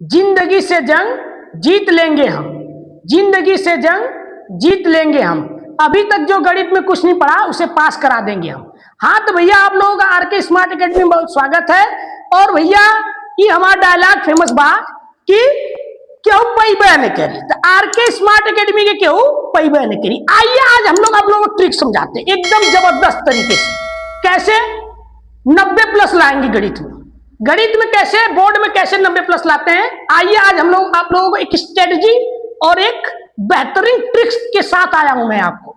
जिंदगी से जंग जीत लेंगे हम, जिंदगी से जंग जीत लेंगे हम, अभी तक जो गणित में कुछ नहीं पढ़ा उसे पास करा देंगे हम। हाँ तो भैया आप लोगों का आरके स्मार्ट एकेडमी में बहुत स्वागत है। और भैया ये हमारा डायलॉग फेमस बा कि क्यों पई बयान करी, तो आरके स्मार्ट एकेडमी के क्यों पई बयान करी। आइए आज हम लोग आप लोगों को ट्रिक समझाते हैं एकदम जबरदस्त तरीके से, कैसे 90+ लाएंगे गणित में। गणित में कैसे, बोर्ड में कैसे 90+ लाते हैं, आइए आज हम लोग आप लोगों को एक स्ट्रेटजी और एक बेहतरीन ट्रिक्स के साथ आया हूं मैं आपको।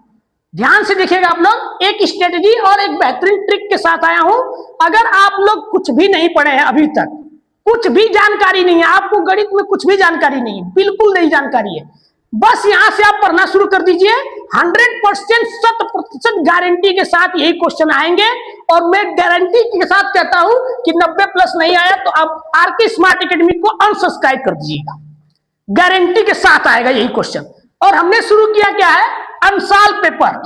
ध्यान से देखिएगा आप लोग, एक स्ट्रेटजी और एक बेहतरीन ट्रिक के साथ आया हूं। अगर आप लोग कुछ भी नहीं पढ़े हैं अभी तक, कुछ भी जानकारी नहीं है आपको, गणित में कुछ भी जानकारी नहीं है, बिल्कुल नहीं जानकारी है, बस यहां से आप पढ़ना शुरू कर दीजिए। 100% 100% गारंटी के साथ यही क्वेश्चन आएंगे। और मैं गारंटी के साथ कहता हूं कि 90+ नहीं आया तो आप आरके स्मार्ट एकेडमी को अनसब्सक्राइब कर दीजिएगा, गारंटी के साथ आएगा यही क्वेश्चन। और हमने शुरू किया क्या है, अनसाल पेपर,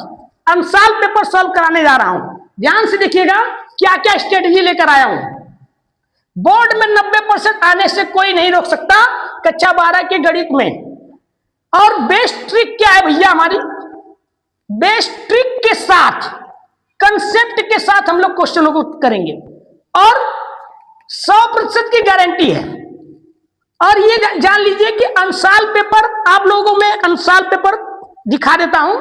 अनसाल पेपर सॉल्व कराने जा रहा हूं। ध्यान से देखिएगा क्या क्या स्ट्रेटजी लेकर आया हूं। बोर्ड में 90% आने से कोई नहीं रोक सकता कक्षा 12 के गणित में। और बेस्ट ट्रिक क्या है भैया हमारी, बेस्ट ट्रिक के साथ, कंसेप्ट के साथ हम लोग क्वेश्चनों को करेंगे और 100% की गारंटी है। और ये जान लीजिए कि अनसाल पेपर आप लोगों में अनसाल पेपर दिखा देता हूं।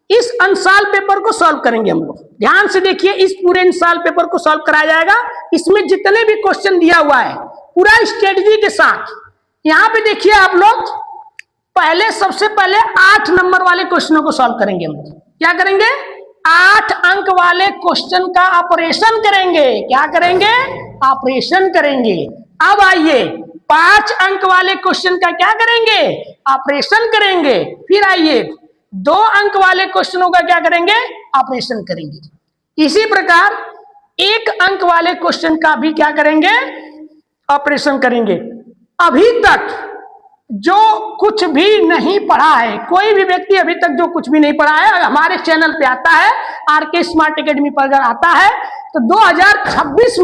इस अनसाल पेपर को सॉल्व करेंगे हम लोग। ध्यान से देखिए, इस पूरे अनसाल पेपर को सॉल्व कराया जाएगा। इसमें जितने भी क्वेश्चन दिया हुआ है पूरा स्ट्रेटजी के साथ। यहां पे देखिए आप लोग, पहले सबसे पहले 8 नंबर वाले क्वेश्चनों को सॉल्व करेंगे हम लोग। क्या करेंगे, 8 अंक वाले क्वेश्चन का ऑपरेशन करेंगे। क्या करेंगे, ऑपरेशन करेंगे। अब आइए 5 अंक वाले क्वेश्चन का क्या करेंगे, ऑपरेशन करेंगे। फिर आइए 2 अंक वाले क्वेश्चनों का क्या करेंगे, ऑपरेशन करेंगे। इसी प्रकार 1 अंक वाले क्वेश्चन का भी क्या करेंगे, ऑपरेशन करेंगे। अभी तक जो कुछ भी नहीं पढ़ा है, कोई भी व्यक्ति अभी तक जो कुछ भी नहीं पढ़ा है, हमारे चैनल पे आता है, आरके स्मार्ट एकेडमी पर अगर आता है तो 2026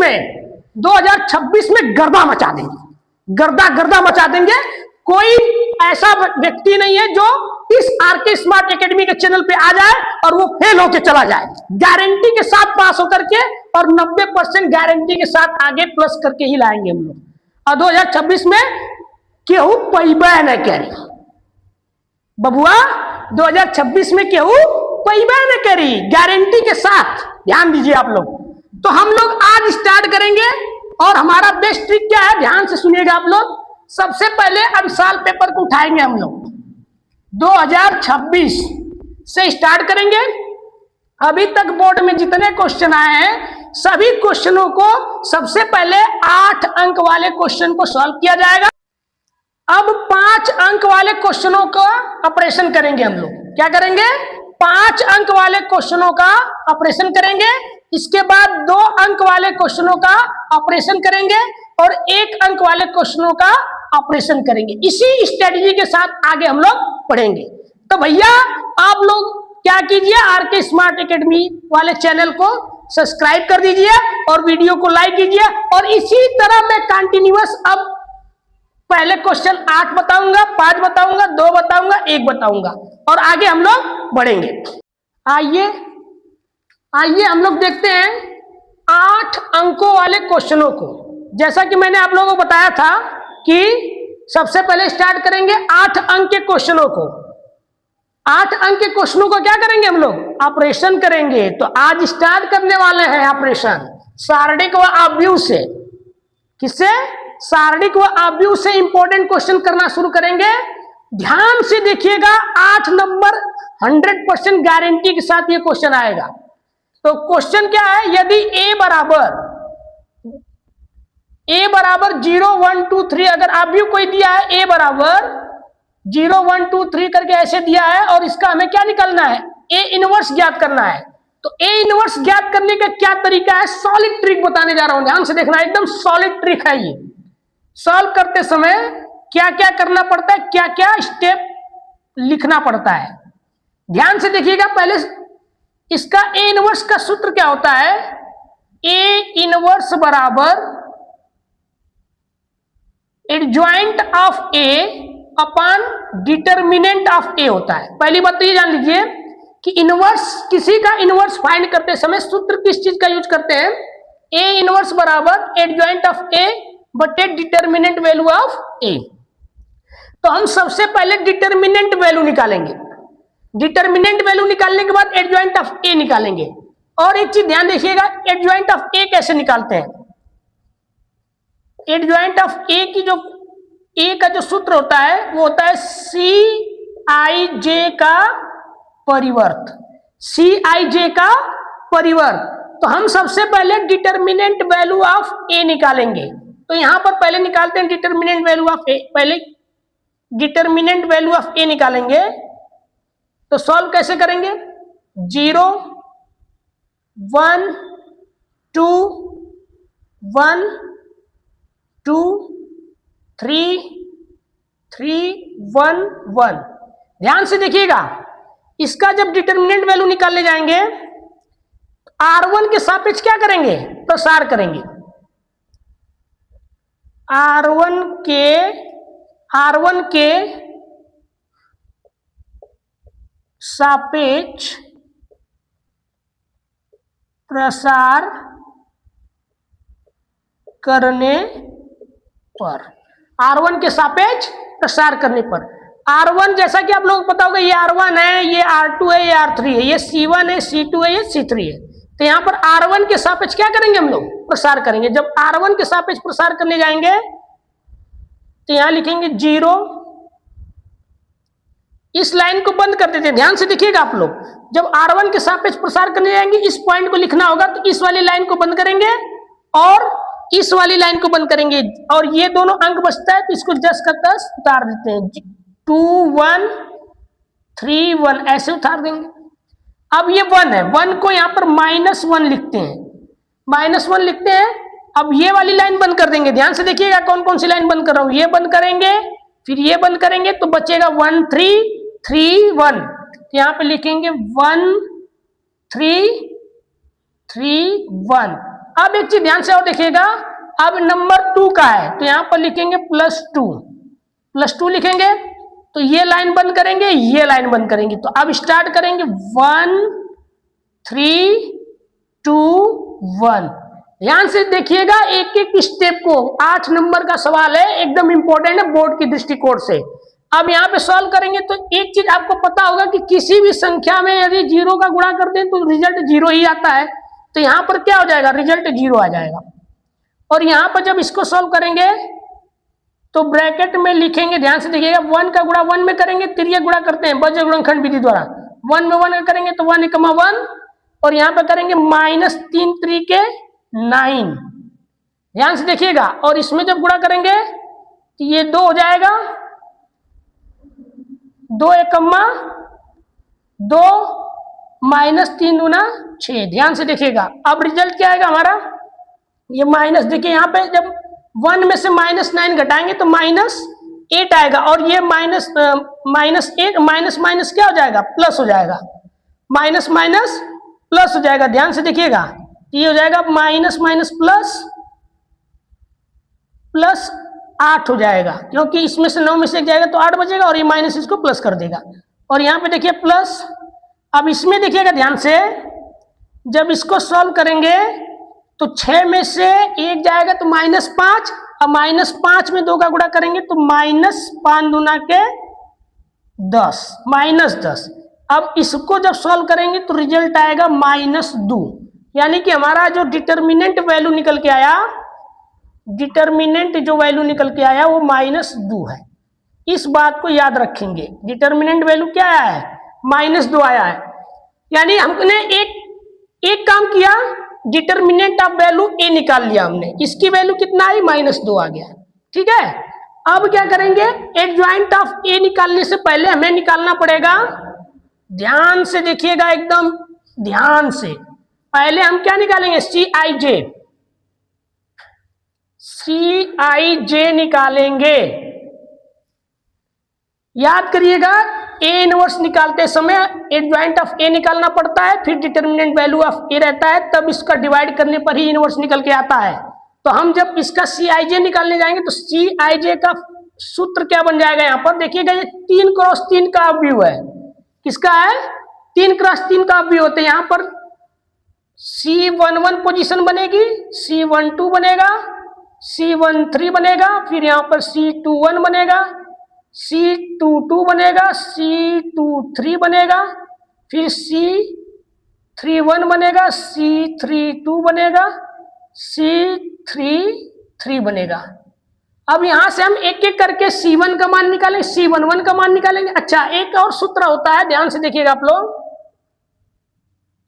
में गर्दा मचा देंगे, गर्दा मचा देंगे। कोई ऐसा व्यक्ति नहीं है जो इस आरके स्मार्ट एकेडमी के चैनल पे आ जाए और वो फेल होकर चला जाए। गारंटी के साथ पास होकर के और 90% गारंटी के साथ आगे प्लस करके ही लाएंगे हम लोग। और 2026 में केहू पैबा न करी बबुआ, 2026 में केहू पैबा न करी, गारंटी के साथ। ध्यान दीजिए आप लोग। तो हम लोग आज स्टार्ट करेंगे और हमारा बेस्ट ट्रिक क्या है, ध्यान से सुनिएगा आप लोग। सबसे पहले अनसाल पेपर को उठाएंगे हम लोग, 2026 से स्टार्ट करेंगे। अभी तक बोर्ड में जितने क्वेश्चन आए हैं सभी क्वेश्चनों को सबसे पहले 8 अंक वाले क्वेश्चन को सॉल्व किया जाएगा। अब 5 अंक वाले क्वेश्चनों का ऑपरेशन करेंगे हम लोग। क्या करेंगे, 5 अंक वाले क्वेश्चनों का ऑपरेशन करेंगे। इसके बाद 2 अंक वाले क्वेश्चनों का ऑपरेशन करेंगे और 1 अंक वाले क्वेश्चनों का ऑपरेशन करेंगे। इसी स्ट्रेटजी के साथ आगे हम लोग पढ़ेंगे। तो भैया आप लोग क्या कीजिए, आरके स्मार्ट एकेडमी वाले चैनल को सब्सक्राइब कर दीजिए और वीडियो को लाइक कीजिए। और इसी तरह मैं कंटिन्यूअस अब पहले क्वेश्चन 8 बताऊंगा, 5 बताऊंगा, 2 बताऊंगा, 1 बताऊंगा और आगे हम लोग बढ़ेंगे। आइए हम लोग देखते हैं 8 अंकों वाले क्वेश्चनों को। जैसा कि मैंने आप लोगों को बताया था कि सबसे पहले स्टार्ट करेंगे 8 अंक के क्वेश्चनों को। 8 अंक के क्वेश्चनों को क्या करेंगे हम लोग, ऑपरेशन करेंगे। तो आज स्टार्ट करने वाले हैं ऑपरेशन सारणिक व अवयव से। किससे, सारणिक व अवयव से इंपॉर्टेंट क्वेश्चन करना शुरू करेंगे। ध्यान से देखिएगा, 8 नंबर 100% गारंटी के साथ ये क्वेश्चन आएगा। तो क्वेश्चन क्या है, यदि a बराबर 0 1 2 3 अगर अवयव कोई दिया है a बराबर 0 1 2 3 करके ऐसे दिया है और इसका हमें क्या निकालना है, a इनवर्स ज्ञात करना है। तो a इनवर्स ज्ञात करने का क्या तरीका है, सॉलिड ट्रिक बताने जा रहा हूं। ध्यान से देखना, एकदम सॉलिड ट्रिक है ये। सॉल्व करते समय क्या क्या करना पड़ता है, क्या क्या स्टेप लिखना पड़ता है, ध्यान से देखिएगा। पहले इसका ए इनवर्स का सूत्र क्या होता है, ए इनवर्स बराबर adjoint of A upon determinant of A होता है। पहली बात तो ये जान लीजिए कि इनवर्स, किसी का इनवर्स फाइंड करते समय सूत्र किस चीज का यूज करते हैं, ए इनवर्स बराबर एडजॉइंट ऑफ ए बटे डिटर्मिनेंट वैल्यू ऑफ ए। तो हम सबसे पहले डिटर्मिनेंट वैल्यू निकालेंगे, डिटर्मिनेंट वैल्यू निकालने के बाद एडजॉइंट ऑफ ए निकालेंगे। और एक चीज ध्यान देखिएगा, एडजॉइंट ऑफ ए कैसे निकालते हैं। एडजॉइंट ऑफ ए की जो ए का जो सूत्र होता है वो होता है सी आई जे का परिवर्त, सी आई जे का परिवर्त। तो हम सबसे पहले डिटर्मिनेंट वैल्यू ऑफ ए निकालेंगे। तो यहां पर पहले निकालते हैं डिटर्मिनेंट वैल्यू ऑफ ए। पहले डिटर्मिनेंट वैल्यू ऑफ ए निकालेंगे तो सॉल्व कैसे करेंगे, 0 1 2 1 2 3 3 1 1। ध्यान से देखिएगा, इसका जब डिटर्मिनेंट वैल्यू निकालने जाएंगे R1 के सापेक्ष क्या करेंगे, प्रसार करेंगे। R1 के सापेक्ष प्रसार करने पर, R1 के सापेक्ष प्रसार करने पर, R1 जैसा कि आप लोगों को पता होगा, ये R1 है, ये R2 है, ये R3 है, ये C1 है, C2 है, ये C3 है। तो यहां पर R1 के सापेक्ष क्या करेंगे, हम लोग प्रसार करेंगे। जब R1 के सापेक्ष प्रसार करने जाएंगे तो यहां लिखेंगे 0। इस लाइन को बंद कर देते हैं, ध्यान से देखिएगा आप लोग। जब R1 के सापेक्ष प्रसार करने जाएंगे इस पॉइंट को लिखना होगा, तो इस वाली लाइन को बंद करेंगे और इस वाली लाइन को बंद करेंगे, और ये दोनों अंक बचता है तो इसको 10 का 10 उतार देते हैं, 2 1 3 1 ऐसे उतार देंगे। अब ये 1 है, 1 को यहां पर -1 लिखते हैं, -1 लिखते हैं। अब ये वाली लाइन बंद कर देंगे, ध्यान से देखिएगा कौन कौन सी लाइन बंद कर रहा हूं। ये बंद करेंगे, फिर ये बंद करेंगे, तो बचेगा 1 3 3 1। यहां पे लिखेंगे 1 3 3 1। अब एक चीज ध्यान से और देखिएगा, अब नंबर 2 का है तो यहां पर लिखेंगे +2 लिखेंगे। तो ये लाइन बंद करेंगे, ये लाइन बंद करेंगे। तो अब स्टार्ट करेंगे 1 3 2 1। ध्यान से देखिएगा एक एक स्टेप को, 8 नंबर का सवाल है, एकदम इंपॉर्टेंट है बोर्ड की दृष्टिकोण से। अब यहाँ पे सॉल्व करेंगे तो एक चीज आपको पता होगा कि किसी भी संख्या में यदि 0 का गुणा करते हैं तो रिजल्ट 0 ही आता है। तो यहाँ पर क्या हो जाएगा, रिजल्ट 0 आ जाएगा। और यहाँ पर जब इसको सॉल्व करेंगे तो ब्रैकेट में लिखेंगे, ध्यान से देखिएगा, 1 का गुणा 1 में करेंगे, तिर्यक गुणा करते हैं बीजगणित गुणनखंड विधि द्वारा। 1 में 1 करेंगे तो 1 × 1, और यहाँ पे करेंगे -3 3 के 9। ध्यान से देखिएगा, और इसमें जब गुणा करेंगे तो ये 2 हो जाएगा, 2 1 2 -3 दूना 6। ध्यान से देखिएगा, अब रिजल्ट क्या आएगा हमारा, ये माइनस, देखिए यहाँ पे जब 1 में से -9 घटाएंगे तो -8 आएगा, और ये -8 माइनस क्या हो जाएगा, प्लस हो जाएगा, माइनस प्लस हो जाएगा। ध्यान से देखिएगा, ये हो जाएगा +8 हो जाएगा, क्योंकि इसमें से 9 में से 1 जाएगा तो 8 बचेगा, और ये माइनस इसको प्लस कर देगा। और यहाँ पे देखिए प्लस। अब इसमें देखिएगा ध्यान से, जब इसको सॉल्व करेंगे तो 6 में से 1 जाएगा तो -5, और -5 में 2 का गुणा करेंगे तो -5 दूना के 10, -10। अब इसको जब सॉल्व करेंगे तो रिजल्ट आएगा -2, यानी कि हमारा जो डिटर्मिनेंट वैल्यू निकल के आया, डिटर्मिनेंट जो वैल्यू निकल के आया वो -2 है। इस बात को याद रखेंगे, डिटर्मिनेंट वैल्यू क्या आया है, -2 आया है। यानी हमने एक काम किया, डिटर्मिनेंट ऑफ वैल्यू ए निकाल लिया हमने, इसकी वैल्यू कितना आई, -2 आ गया। ठीक है, अब क्या करेंगे, एडजॉइंट ऑफ ए निकालने से पहले हमें निकालना पड़ेगा, ध्यान से देखिएगा, एकदम ध्यान से, पहले हम क्या निकालेंगे, CIJ निकालेंगे। याद करिएगा, ए इनवर्स निकालते समय एडजॉइंट ऑफ ए निकालना पड़ता है, फिर डिटर्मिनेंट वैल्यू ऑफ ए रहता है, तब इसका डिवाइड करने पर ही इनवर्स निकल के आता है। तो हम जब इसका CIJ निकालने जाएंगे तो CIJ का सूत्र क्या बन जाएगा, यहाँ पर देखिएगा ये 3x3 का अवयव है। किसका है? 3x3 का अवयव होते हैं। यहाँ पर C11 पोजीशन बनेगी, C12 बनेगा, C13 बनेगा, फिर यहाँ पर C21 बनेगा, C22 बनेगा, C23 बनेगा, फिर C31 बनेगा, C32 बनेगा, C33 बनेगा। अब यहां से हम एक एक करके C1 का मान निकालेंगे, C11 का मान निकालेंगे। अच्छा, एक और सूत्र होता है, ध्यान से देखिएगा आप लोग,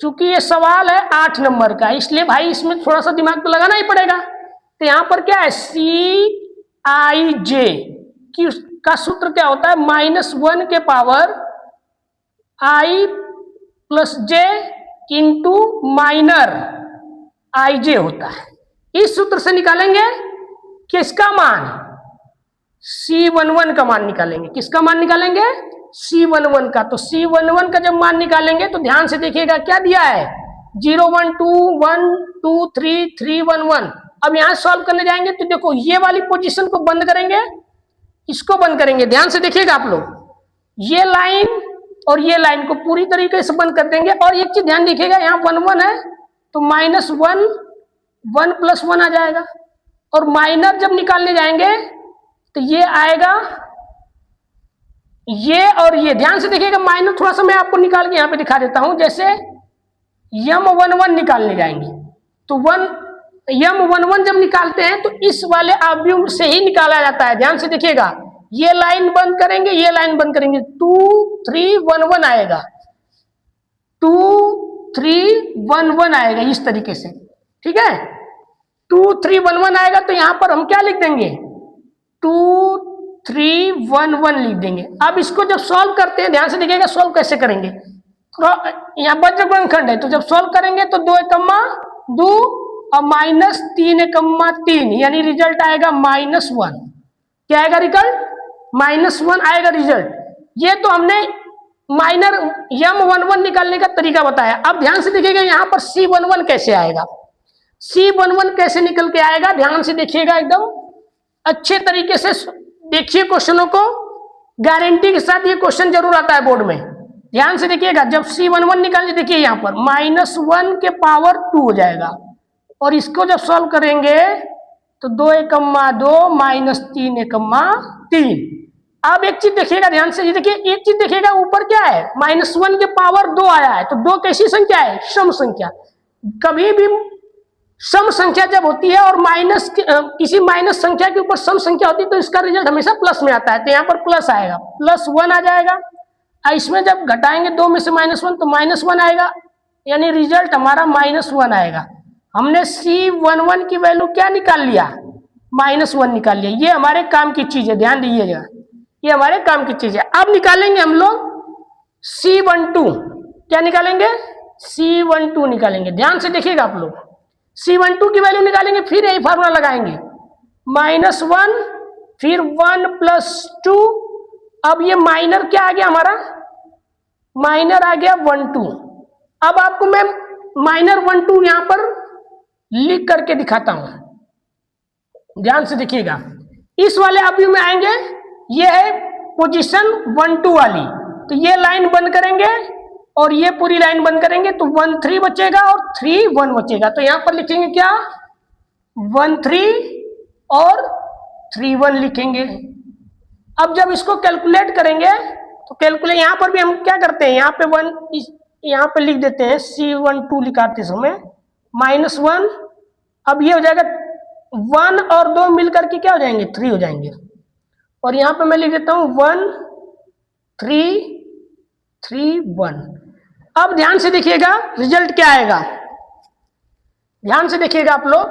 चूंकि ये सवाल है 8 नंबर का, इसलिए भाई इसमें थोड़ा सा दिमाग तो लगाना ही पड़ेगा। तो यहां पर क्या है, CIJ का सूत्र क्या होता है, -1 के power I + J into minor IJ होता है। इस सूत्र से निकालेंगे किसका मान, C11 का मान निकालेंगे। किसका मान निकालेंगे, C11 का। तो C11 का जब मान निकालेंगे तो ध्यान से देखिएगा क्या दिया है, 0 1 2 1 2 3 3 1 1। अब यहां सॉल्व करने जाएंगे तो देखो ये वाली पोजीशन को बंद करेंगे, इसको बंद करेंगे। ध्यान से देखिएगा आप लोग, ये लाइन और ये लाइन को पूरी तरीके से बंद कर देंगे। और एक चीज ध्यान देखिएगा, यहाँ 1 1 है तो -1 1 + 1 आ जाएगा। और माइनर जब निकालने जाएंगे तो ये आएगा, ये और ये। ध्यान से देखिएगा, माइनर थोड़ा सा मैं आपको निकाल के यहाँ पे दिखा देता हूं। जैसे M11 निकालने जाएंगे तो M11 जब निकालते हैं तो इस वाले अवयव से ही निकाला जाता है। ध्यान से देखिएगा, ये लाइन बंद करेंगे, ये लाइन बंद करेंगे, 2 3 1 1 आएगा, 2 3 1 1 आएगा इस तरीके से। ठीक है, 2 3 1 1 आएगा तो यहां पर हम क्या लिख देंगे, 2 3 1 1 लिख देंगे। अब इसको जब सॉल्व करते हैं, ध्यान से देखिएगा सॉल्व कैसे करेंगे। यहाँ वज्रगुणनखंड है तो जब सॉल्व करेंगे तो 2 एकम्मा 2 और -3 एकम्मा 3, यानी रिजल्ट आएगा -1। क्या आएगा रिजल्ट, -1 आएगा रिजल्ट। ये तो हमने माइनर M11 निकालने का तरीका बताया। अब ध्यान से देखिएगा यहाँ पर C11 कैसे आएगा, C11 कैसे निकल के आएगा। ध्यान से देखिएगा, एकदम अच्छे तरीके से देखिए क्वेश्चनों को, गारंटी के साथ ये क्वेश्चन जरूर आता है बोर्ड में। ध्यान से देखिएगा, जब C11 निकाल, देखिए यहाँ पर -1 के पावर 2 हो जाएगा। और इसको जब सॉल्व करेंगे तो 2 एकम्मा 2 -3 एकम्मा 3। अब एक चीज देखिएगा ध्यान से, ये देखिए एक चीज देखिएगा, ऊपर क्या है, -1 के पावर 2 आया है। तो 2 कैसी संख्या है, सम संख्या। कभी भी सम संख्या जब होती है और किसी माइनस संख्या के ऊपर सम संख्या होती है तो इसका रिजल्ट हमेशा प्लस में आता है। तो यहाँ पर प्लस आएगा, +1 आ जाएगा। इसमें जब घटाएंगे 2 में से -1 तो -1 आएगा, यानी रिजल्ट हमारा -1 आएगा। हमने C11 की वैल्यू क्या निकाल लिया, -1 निकाल लिया। ये हमारे काम की चीज है, ध्यान दीजिएगा, ये हमारे काम की चीज है। अब निकालेंगे हम लोग C12। क्या निकालेंगे, C12 निकालेंगे। ध्यान से देखिएगा आप लोग, C12 की वैल्यू निकालेंगे, फिर यही फार्मूला लगाएंगे, -1 फिर 1 + 2। अब ये माइनर क्या आ गया हमारा, माइनर आ गया 1 2। अब आपको मैं माइनर 1 2 यहां पर लिख करके दिखाता हूं। ध्यान से देखिएगा, इस वाले अवयव में आएंगे, ये है पोजीशन 1 2 वाली, तो ये लाइन बंद करेंगे और ये पूरी लाइन बंद करेंगे तो 1 3 बचेगा और 3 1 बचेगा। तो यहां पर लिखेंगे क्या, 1 3 और 3 1 लिखेंगे। अब जब इसको कैलकुलेट करेंगे तो कैलकुलेट, यहां पर भी हम क्या करते हैं, यहाँ पे 1 यहाँ पे लिख देते हैं, C12 लिखाते समय -1। अब ये हो जाएगा 1 और 2 मिलकर के क्या हो जाएंगे, 3 हो जाएंगे। और यहाँ पे मैं लिख देता हूं 1 3 3 1। अब ध्यान से देखिएगा रिजल्ट क्या आएगा, ध्यान से देखिएगा आप लोग,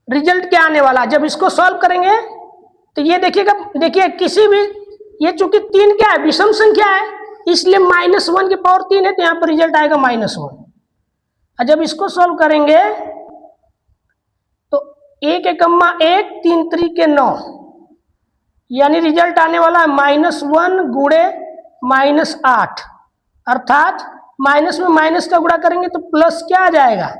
रिजल्ट क्या आने वाला। जब इसको सॉल्व करेंगे तो ये देखिएगा, देखिए किसी भी, ये चूंकि 3 क्या है, विषम संख्या है, इसलिए -1 की पावर 3 है तो यहाँ पर रिजल्ट आएगा -1। और जब इसको सॉल्व करेंगे तो 1 एकम्मा 1 3 3 के 9, यानी रिजल्ट आने वाला है -1 गुणे -8, अर्थात माइनस में माइनस का गुणा करेंगे तो प्लस क्या आ जाएगा,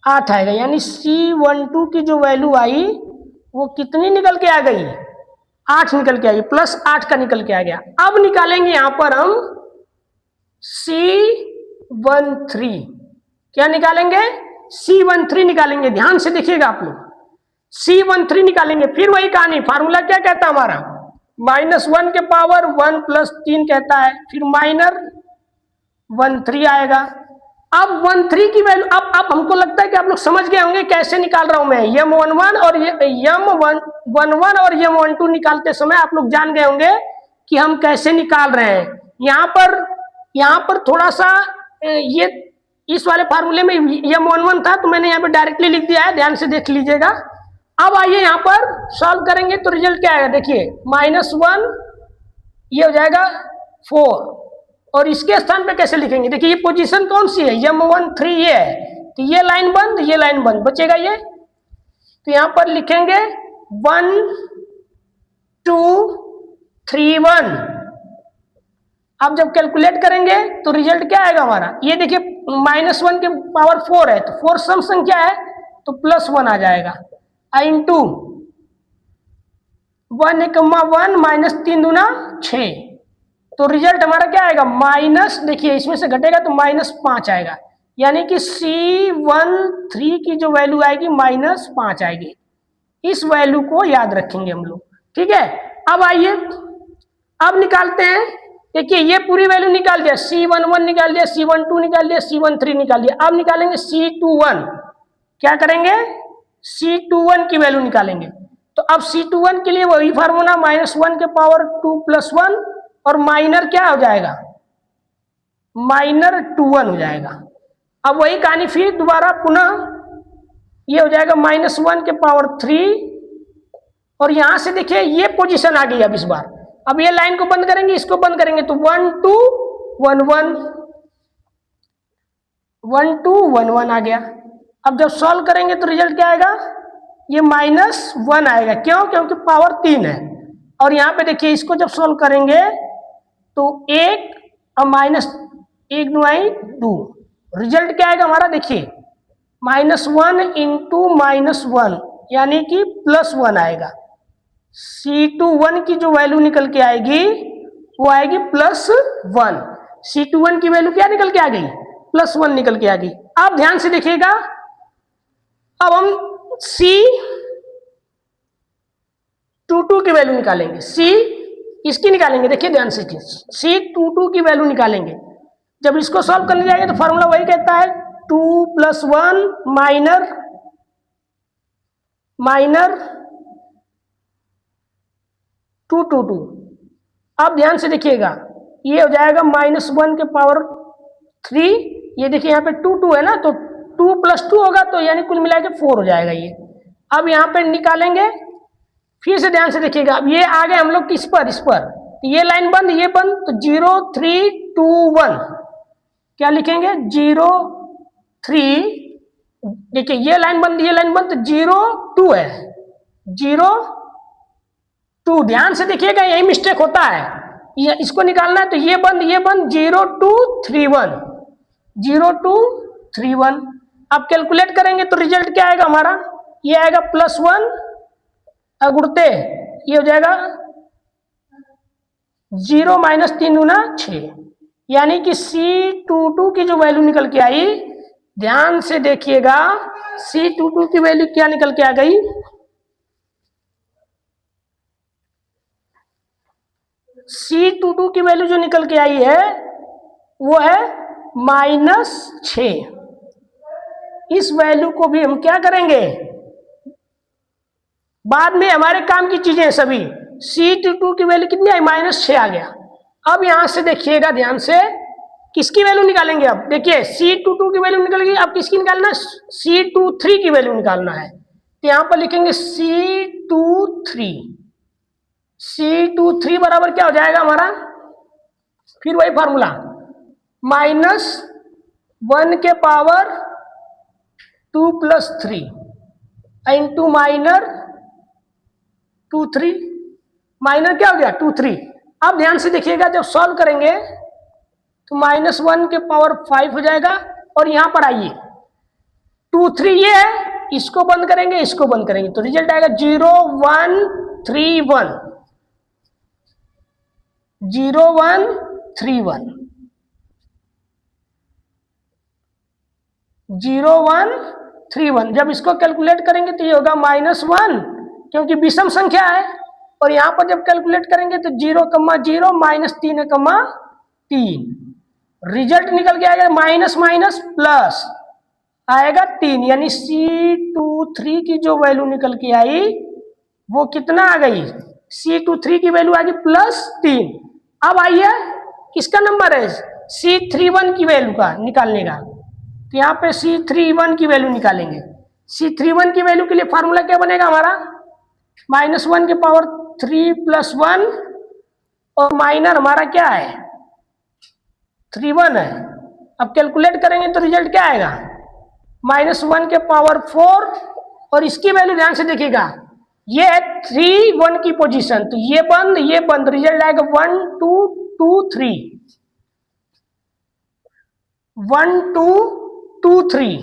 8 आएगा, यानी C12 की जो वैल्यू आई वो कितनी निकल के आ गई, 8 निकल के आ गई, +8 का निकल के आ गया। अब निकालेंगे यहां पर हम C13, क्या निकालेंगे, C13 निकालेंगे। ध्यान से देखिएगा आप लोग, C13 निकालेंगे। फिर वही कहानी, फार्मूला क्या कहता है हमारा, -1 के पावर 1 + 3 कहता है, फिर -13 आएगा। अब 13 की वैल्यू, अब हमको लगता है कि आप लोग समझ गए होंगे कैसे निकाल रहा हूं मैं। M11 और M11 और M12 निकालते समय आप लोग जान गए होंगे कि हम कैसे निकाल रहे हैं। यहाँ पर थोड़ा सा ये इस वाले फार्मूले में M11 था तो मैंने यहाँ पे डायरेक्टली लिख दिया है, ध्यान से देख लीजिएगा। अब आइए यहाँ पर सॉल्व करेंगे तो रिजल्ट क्या आएगा, देखिए -1 ये हो जाएगा 4, और इसके स्थान पे कैसे लिखेंगे, देखिए ये पोजीशन कौन सी है, M13 ये है, तो ये लाइन बंद, ये लाइन बंद, बचेगा ये। तो यहां पर लिखेंगे 1 2 3 1। अब जब कैलकुलेट करेंगे तो रिजल्ट क्या आएगा हमारा, ये देखिए -1 के पावर 4 है, तो 4 सम संख्या है तो +1 आ जाएगा, इंटू 1 × 1 -3 दूना 6, तो रिजल्ट हमारा क्या आएगा, माइनस, देखिए इसमें से घटेगा तो -5 आएगा, यानी कि C13 की जो वैल्यू आएगी -5 आएगी। इस वैल्यू को याद रखेंगे हम लोग, ठीक है। अब आइए अब निकालते हैं, देखिए ये पूरी वैल्यू निकाल दिया, C11 निकाल दिया, C12 निकाल दिया, C13 निकाल दिया। अब निकालेंगे C21, क्या करेंगे, C21 की वैल्यू निकालेंगे। तो अब C21 के लिए वही फार्मूला, -1 के पावर 2 + 1, और माइनर क्या हो जाएगा, -21 हो जाएगा। अब वही कहानी फिर दोबारा पुनः ये हो जाएगा -1 के पावर 3, और यहां से देखिए ये पोजीशन आ गई। अब इस बार अब ये लाइन को बंद करेंगे, इसको बंद करेंगे, तो 1 2 1 1 1 2 1 1 आ गया। अब जब सॉल्व करेंगे तो रिजल्ट क्या आएगा, ये -1 आएगा, क्यों, क्योंकि पावर 3 है। और यहाँ पे देखिए इसको जब सॉल्व करेंगे तो 1 और -1 2, रिजल्ट क्या आएगा हमारा, देखिए -1 × -1, यानी कि +1 आएगा। C21 की जो वैल्यू निकल के आएगी वो आएगी +1। C21 की वैल्यू क्या निकल के आ गई, +1 निकल के आ गई। आप ध्यान से देखिएगा, अब हम C22 की वैल्यू निकालेंगे, इसकी निकालेंगे, देखिए ध्यान से, C22 की वैल्यू निकालेंगे। जब इसको सॉल्व करने जाएंगे तो फॉर्मूला वही कहता है 2 + 1 माइनर 2 2 2। अब ध्यान से देखिएगा, ये हो जाएगा -1 के पावर 3, ये देखिए यहाँ पे 2 2 है ना, तो 2 + 2 होगा, तो यानी कुल मिला के 4 हो जाएगा ये। अब यहाँ पे निकालेंगे, फिर से ध्यान से देखिएगा, अब ये आ गए हम लोग किस पर, इस पर, तो ये लाइन बंद, ये बंद, तो 0 3 2 1, क्या लिखेंगे 0 3, देखिए ये लाइन बंद, ये लाइन बंद, तो 0 2 है, 0 2, ध्यान से देखिएगा, यही मिस्टेक होता है, ये इसको निकालना है, तो ये बंद 0 2 3 1, 0 2 3 1। अब कैलकुलेट करेंगे तो रिजल्ट क्या आएगा हमारा, ये आएगा +1, गुड़ते ये हो जाएगा 0 -3 दूना 6, यानी कि C22 की जो वैल्यू निकल के आई, ध्यान से देखिएगा, C22 की वैल्यू क्या निकल के आ गई, C22 की वैल्यू जो निकल के आई है वो है -6। इस वैल्यू को भी हम क्या करेंगे, बाद में हमारे काम की चीजें सभी। C22 की वैल्यू कितनी आई, -6 आ गया। अब यहां से देखिएगा ध्यान से, किसकी वैल्यू निकालेंगे, अब देखिए C22 की वैल्यू निकल गई, अब किसकी निकालना है, C23 की वैल्यू निकालना है, तो यहां पर लिखेंगे C23 बराबर क्या हो जाएगा हमारा, फिर वही फॉर्मूला, -1 के पावर 2 + 3 इंटू -2 3, माइनर क्या हो गया 2 3। अब ध्यान से देखिएगा, जब सॉल्व करेंगे तो -1 के पावर 5 हो जाएगा, और यहां पर आइए 2 3 ये है, इसको बंद करेंगे, इसको बंद करेंगे, तो रिजल्ट आएगा 0 1 3 1, 0 1 3 1, 0 1 3 1। जब इसको कैलकुलेट करेंगे तो ये होगा -1, क्योंकि विषम संख्या है, और यहां पर जब कैलकुलेट करेंगे तो 0 0 -3 रिजल्ट निकल के आएगा माइनस माइनस प्लस आएगा 3, यानी C23 की जो वैल्यू निकल के आई वो कितना आ गई, C23 की वैल्यू आ गई +3। अब आइए किसका नंबर है, C31 की वैल्यू का निकालने का, तो यहाँ पे C31 की वैल्यू निकालेंगे। C31 की वैल्यू के लिए फार्मूला क्या बनेगा हमारा, -1 के पावर 3 + 1, और माइनर हमारा क्या है 31 है। अब कैलकुलेट करेंगे तो रिजल्ट क्या आएगा, -1 के पावर 4, और इसकी वैल्यू ध्यान से देखिएगा, ये है 3 1 की पोजीशन, तो ये बंद, रिजल्ट आएगा 1 2 2 3, 1 2 2 3।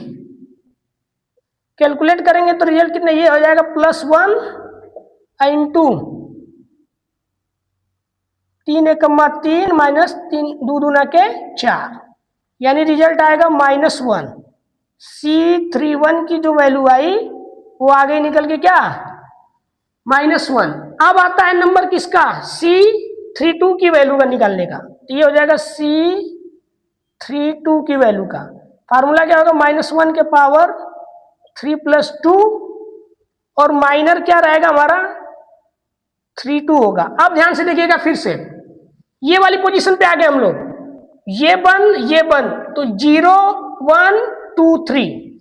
कैलकुलेट करेंगे तो रिजल्ट कितना, ये हो जाएगा +1 इंटू 3 1 3 -3 2 दूना के 4, यानी रिजल्ट आएगा -1। C31 की जो वैल्यू आई वो आगे निकल के क्या -1। अब आता है नंबर किसका, C32 की वैल्यू का निकालने का, तो ये हो जाएगा C32 की वैल्यू का फार्मूला क्या होगा, -1 के पावर 3 + 2, और माइनर क्या रहेगा हमारा 32 होगा। अब ध्यान से देखिएगा, फिर से ये वाली पोजीशन पे आ गए हम लोग, ये बंद, तो 0 1 2 3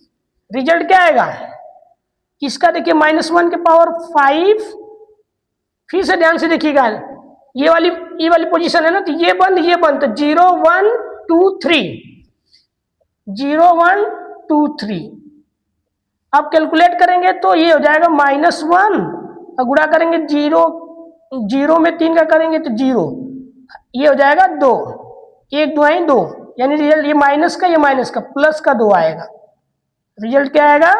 रिजल्ट क्या आएगा किसका, देखिए -1 के पावर 5, फिर से ध्यान से देखिएगा, ये वाली पोजीशन है ना, तो ये बंद, तो 0 1 2 3, 0 1 2 3। अब कैलकुलेट करेंगे तो ये हो जाएगा -1, और गुणा करेंगे 0 में 3 का करेंगे तो 0, ये हो जाएगा 2, 1 2 है 2, यानी रिजल्ट ये माइनस का प्लस का 2 आएगा, रिजल्ट क्या आएगा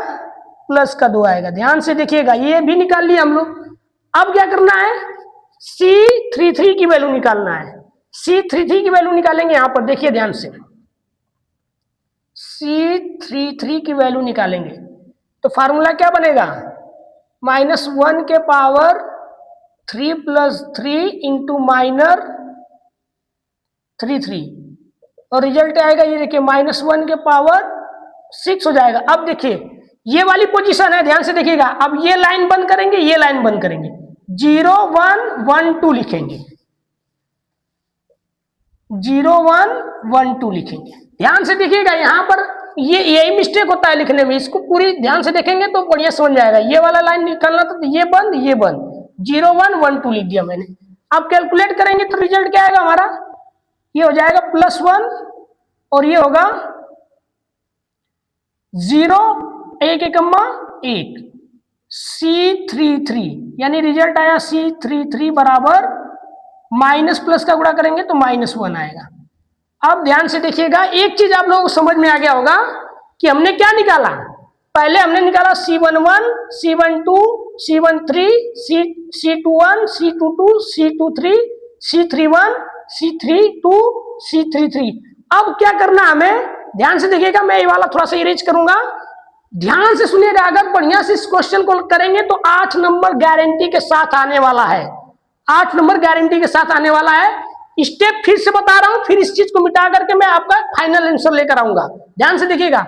+2 आएगा। ध्यान से देखिएगा, ये भी निकाल लिया हम लोग। अब क्या करना है, C33 की वैल्यू निकालना है। C33 की वैल्यू निकालेंगे, यहां पर देखिए ध्यान से, C33 की वैल्यू निकालेंगे तो फार्मूला क्या बनेगा, -1 के पावर 3 + 3 इंटू माइनर 33, और रिजल्ट आएगा ये देखिए -1 के पावर 6 हो जाएगा। अब देखिए ये वाली पोजीशन है, ध्यान से देखिएगा, अब ये लाइन बंद करेंगे, ये लाइन बंद करेंगे, 0 1 1 2 लिखेंगे, 0 1 1 2 लिखेंगे। ध्यान से देखिएगा, यहां पर यही मिस्टेक होता है लिखने में, इसको पूरी ध्यान से देखेंगे तो बढ़िया समझ जाएगा। ये वाला लाइन निकालना तो ये बंद 0 1 1 2 लिख दिया मैंने। अब कैलकुलेट करेंगे तो रिजल्ट क्या आएगा हमारा, ये हो जाएगा +1, और ये होगा 0 1 1 8, C33, यानी रिजल्ट आया C33 बराबर माइनस प्लस का गुणा करेंगे तो -1 आएगा। अब ध्यान से देखिएगा, एक चीज आप लोगों को समझ में आ गया होगा कि हमने क्या निकाला, पहले हमने निकाला C11 C12 C13 C21 C22 C23 C31 C32 C33। अब क्या करना हमें, ध्यान से देखिएगा, मैं ये वाला थोड़ा सा इरेज करूंगा, ध्यान से सुनिएगा। अगर बढ़िया से इस क्वेश्चन को करेंगे तो 8 नंबर गारंटी के साथ आने वाला है, 8 नंबर गारंटी के साथ आने वाला है। स्टेप फिर से बता रहा हूं, फिर इस चीज को मिटा करके मैं आपका फाइनल आंसर लेकर आऊंगा। ध्यान से देखिएगा,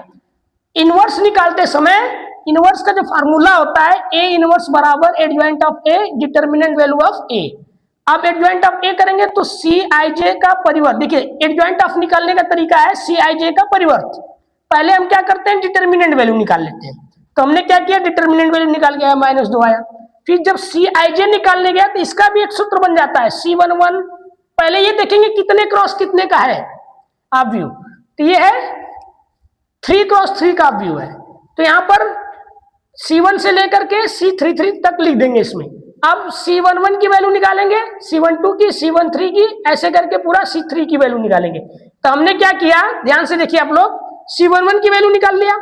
इनवर्स निकालते समय इनवर्स का जो फार्मूला होता है, ए इनवर्स बराबर adjoint of A determinant value of A. अब एडजॉइंट ऑफ ए करेंगे तो सी आई जे का परिवर्त, देखिए एडजॉइंट ऑफ निकालने का तरीका है सी आई जे का परिवर्त। पहले हम क्या करते हैं, डिटर्मिनेंट वैल्यू निकाल लेते हैं। तो हमने क्या किया, डिटर्मिनेंट वैल्यू निकाल के आया -2 आया। फिर जब सी आई जे निकालने गया तो इसका भी एक सूत्र बन जाता है C11। पहले ये देखेंगे कितने क्रॉस कितने का है आप व्यू, तो ये है 3 क्रॉस 3 का व्यू है। तो यहां पर C1 से लेकर के C33 तक लिख देंगे इसमें। अब C11 की वैल्यू निकालेंगे, C12 की, C13 की, ऐसे करके पूरा C3 की वैल्यू निकालेंगे। तो हमने क्या किया, ध्यान से देखिए आप लोग, C11 की वैल्यू निकाल लिया,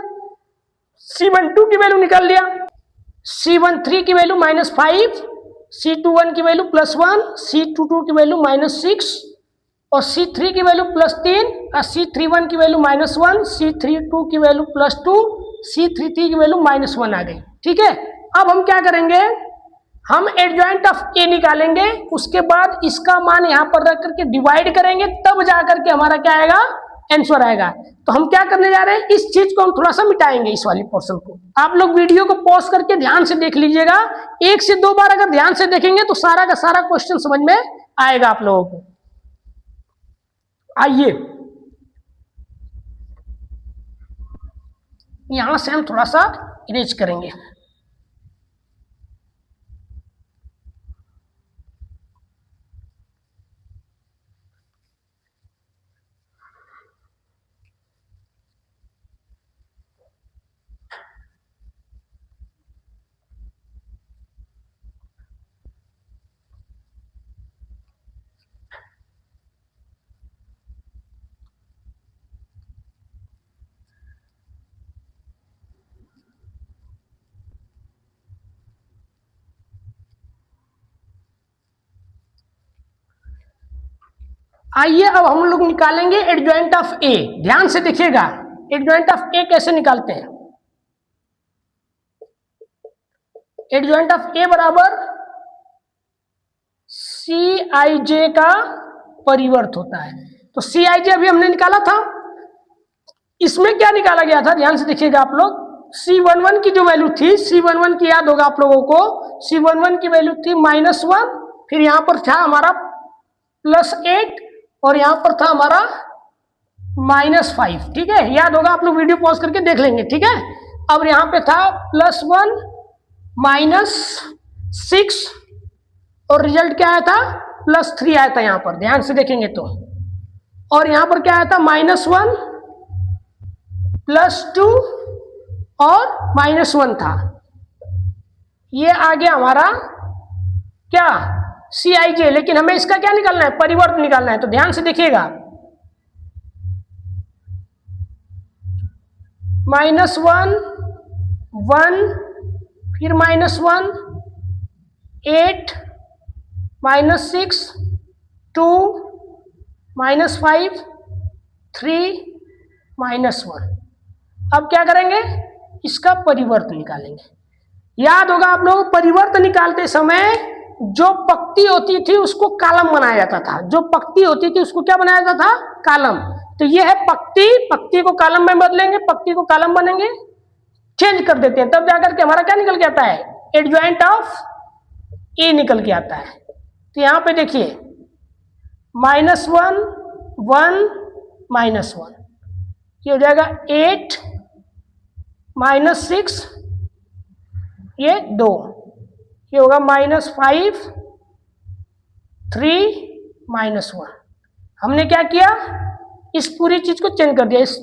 C12 की वैल्यू निकाल लिया, C13 की वैल्यू -5, C21 की वैल्यू +1, C22 की वैल्यू -6 और C3 की वैल्यू +3 और C31 की वैल्यू -1, C32 की वैल्यू +2, C33 की वैल्यू -1 आ गई। ठीक है, अब हम क्या करेंगे, हम एडजॉइंट ऑफ ए निकालेंगे, उसके बाद इसका मान यहाँ पर रख करके डिवाइड करेंगे, तब जाकर के हमारा क्या आएगा, आंसर आएगा। तो हम क्या करने जा रहे हैं, इस चीज को हम थोड़ा सा मिटाएंगे, इस वाली पोर्शन को। आप लोग वीडियो को पॉज करके ध्यान से देख लीजिएगा, 1 से 2 बार अगर ध्यान से देखेंगे तो सारा का सारा क्वेश्चन समझ में आएगा आप लोगों को। आइए यहां से हम थोड़ा सा इरेज करेंगे। आइए अब हम लोग निकालेंगे एडजॉइंट ऑफ ए। ध्यान से देखिएगा, एडजॉइंट ऑफ ए कैसे निकालते हैं। एडजॉइंट ऑफ ए बराबर सी आई जे का परिवर्त होता है। तो सी आई जे अभी हमने निकाला था, इसमें क्या निकाला गया था, ध्यान से देखिएगा आप लोग। C11 की जो वैल्यू थी, C11 की याद होगा आप लोगों को, C11 की वैल्यू थी -1, फिर यहां पर था हमारा +8 और यहां पर था हमारा -5। ठीक है, याद होगा, आप लोग वीडियो पॉज करके देख लेंगे। ठीक है, अब यहां पे था +1 -6 और रिजल्ट क्या आया था, +3 आया था यहां पर, ध्यान से देखेंगे तो। और यहां पर क्या आया था, -1 +2 और -1 था। ये आ गया हमारा क्या, सी आई जे। लेकिन हमें इसका क्या निकालना है, परिवर्त निकालना है। तो ध्यान से देखिएगा, -1 1 फिर -1 8 -6 2 -5 3 -1। अब क्या करेंगे, इसका परिवर्त निकालेंगे। याद होगा आप लोग, परिवर्त निकालते समय जो पंक्ति होती थी उसको कॉलम बनाया जाता था, जो पंक्ति होती थी उसको क्या बनाया जाता था, कॉलम। तो ये है पंक्ति, पंक्ति को कॉलम में बदलेंगे, पंक्ति को कॉलम बनेंगे, चेंज कर देते हैं, तब जाकर के हमारा क्या निकल के आता है, एडजॉइंट ऑफ ए निकल के आता है। तो यहां पे देखिए -1 1 -1, ये हो जाएगा 8 -6, ये 2, ये होगा -5 3 -1। हमने क्या किया, इस पूरी चीज को चेंज कर दिया, इस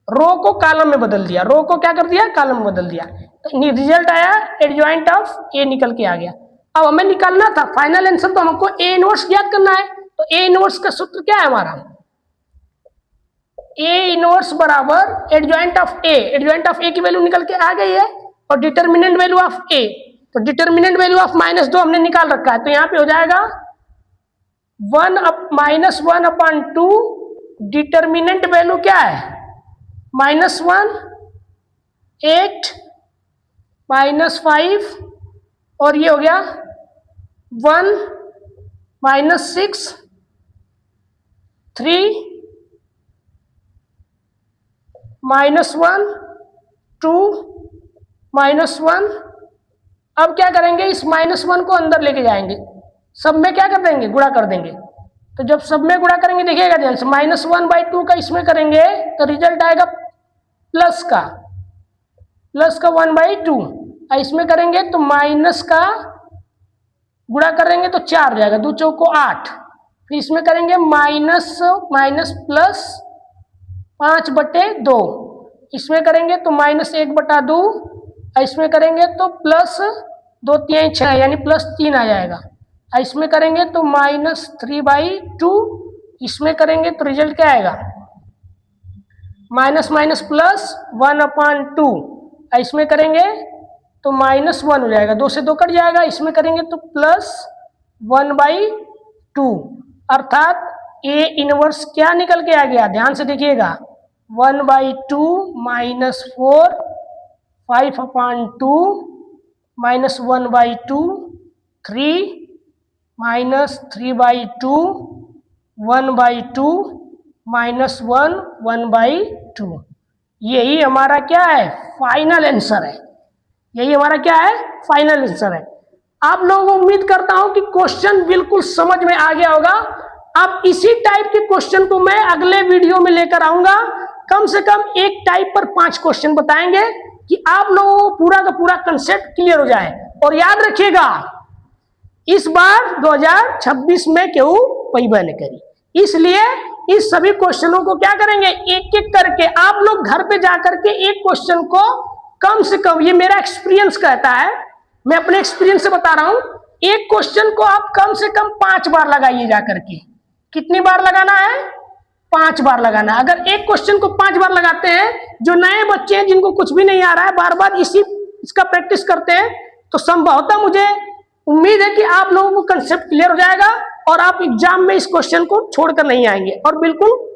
रो को कॉलम में बदल दिया, रो को क्या कर दिया, कॉलम में बदल दिया। तो रिजल्ट आया, एडजॉइंट ऑफ ए निकल के आ गया। अब हमें निकालना था फाइनल आंसर, तो हमको ए इनवर्स ज्ञात करना है। तो ए इनवर्स का सूत्र क्या है हमारा, ए इनवर्स बराबर adjoint of A. Adjoint of A की वैल्यू निकल के आ गई है और डिटरमिनेंट वैल्यू ऑफ ए, तो डिटरमिनेंट वैल्यू ऑफ -2 हमने निकाल रखा है। तो यहाँ पे हो जाएगा -1/2, डिटरमिनेंट वैल्यू क्या है, -1 8 -5 और ये हो गया 1 -6 3 -1 2 -1। अब क्या करेंगे, इस -1 को अंदर लेके जाएंगे, सब में क्या कर देंगे, गुणा कर देंगे। तो जब सब में गुणा करेंगे, देखिएगा ध्यान से, -1/2 का इसमें करेंगे तो रिजल्ट आएगा प्लस का 1/2, और इसमें करेंगे तो माइनस का गुणा करेंगे तो 4 हो जाएगा, 2 चौको 8। फिर इसमें करेंगे माइनस प्लस 5/2, इसमें करेंगे तो -1/2, और इसमें करेंगे तो प्लस 2 3 6 यानी +3 आ जाएगा, और इसमें करेंगे तो -3/2, इसमें करेंगे तो रिजल्ट क्या आएगा, माइनस प्लस 1/2, इसमें करेंगे तो -1 हो जाएगा, 2 से 2 कट जाएगा, इसमें करेंगे तो +1/2, अर्थात A इनवर्स क्या निकल के आ गया, ध्यान से देखिएगा, 1/2 -4 5/2 -1/2 3 -3/2 1/2 -1 1/2। यही हमारा क्या है, फाइनल आंसर है। यही हमारा क्या है, फाइनल आंसर है। आप लोगों को उम्मीद करता हूं कि क्वेश्चन बिल्कुल समझ में आ गया होगा। अब इसी टाइप के क्वेश्चन को मैं अगले वीडियो में लेकर आऊंगा। कम से कम एक टाइप पर 5 क्वेश्चन बताएंगे कि आप लोगों को पूरा का पूरा कंसेप्ट क्लियर हो जाए। और याद रखिएगा, इस बार 2026 में क्यों पैबा नहीं करी, इसलिए इस सभी क्वेश्चनों को क्या करेंगे, एक एक करके आप लोग घर पे जाकर के एक क्वेश्चन को कम से कम, ये मेरा एक्सपीरियंस कहता है, मैं अपने एक्सपीरियंस से बता रहा हूं, एक क्वेश्चन को आप कम से कम 5 बार लगाइए जाकर के। कितनी बार लगाना है, 5 बार लगाना। अगर एक क्वेश्चन को 5 बार लगाते हैं, जो नए बच्चे हैं जिनको कुछ भी नहीं आ रहा है, बार बार इसका प्रैक्टिस करते हैं, तो संभवतः मुझे उम्मीद है कि आप लोगों को कंसेप्ट क्लियर हो जाएगा और आप एग्जाम में इस क्वेश्चन को छोड़कर नहीं आएंगे, और बिल्कुल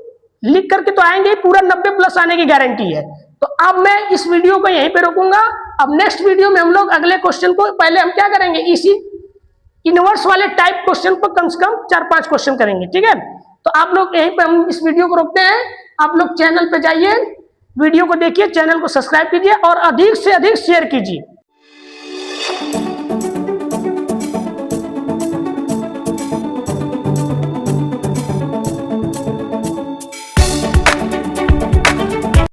लिख करके तो आएंगे, पूरा 90+ आने की गारंटी है। तो अब मैं इस वीडियो को यहीं पे रोकूंगा। अब नेक्स्ट वीडियो में हम लोग अगले क्वेश्चन को, पहले हम क्या करेंगे, इसी इनवर्स वाले टाइप क्वेश्चन पर कम से कम 4-5 क्वेश्चन करेंगे, ठीक है। तो आप लोग यहीं पे, हम इस वीडियो को रोकते हैं। आप लोग चैनल पे जाइए, वीडियो को देखिए, चैनल को सब्सक्राइब कीजिए और अधिक से अधिक शेयर कीजिए।